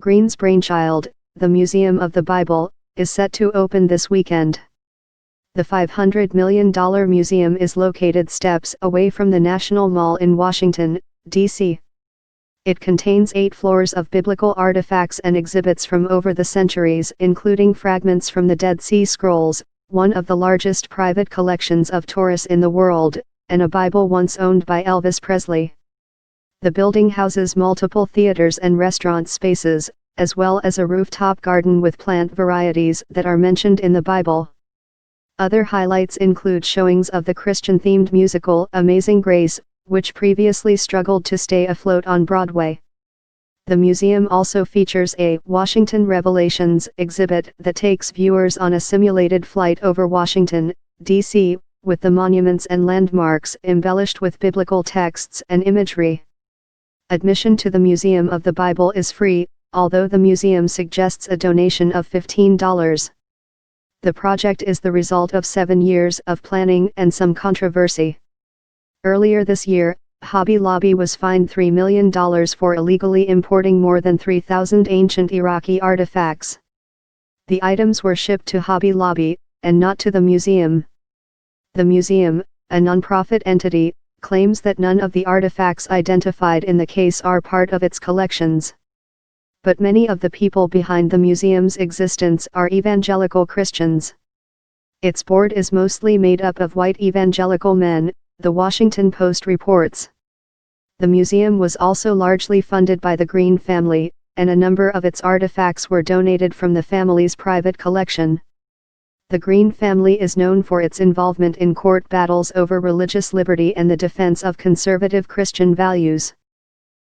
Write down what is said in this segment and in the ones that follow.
Green's Brainchild, the Museum of the Bible, is set to open this weekend. The $500 million museum is located steps away from the National Mall in Washington, D.C. It contains 8 floors of biblical artifacts and exhibits from over the centuries, including fragments from the Dead Sea Scrolls, one of the largest private collections of Torahs in the world, and a Bible once owned by Elvis Presley. The building houses multiple theaters and restaurant spaces, as well as a rooftop garden with plant varieties that are mentioned in the Bible. Other highlights include showings of the Christian-themed musical Amazing Grace, which previously struggled to stay afloat on Broadway. The museum also features a Washington Revelations exhibit that takes viewers on a simulated flight over Washington, D.C., with the monuments and landmarks embellished with biblical texts and imagery. Admission to the Museum of the Bible is free, although the museum suggests a donation of $15. The project is the result of 7 years of planning and some controversy. Earlier this year, Hobby Lobby was fined $3 million for illegally importing more than 3,000 ancient Iraqi artifacts. The items were shipped to Hobby Lobby, and not to the museum. The museum, a nonprofit entity, claims that none of the artifacts identified in the case are part of its collections. But many of the people behind the museum's existence are evangelical Christians. Its board is mostly made up of white evangelical men, the Washington Post reports. The museum was also largely funded by the Green family, and a number of its artifacts were donated from the family's private collection. The Green family is known for its involvement in court battles over religious liberty and the defense of conservative Christian values.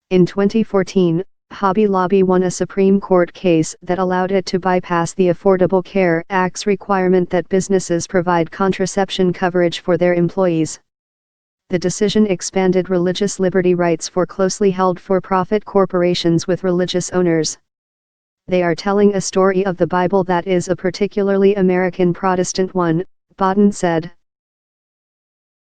In 2014, Hobby Lobby won a Supreme Court case that allowed it to bypass the Affordable Care Act's requirement that businesses provide contraception coverage for their employees. The decision expanded religious liberty rights for closely held for-profit corporations with religious owners. They are telling a story of the Bible that is a particularly American Protestant one, Bodden said.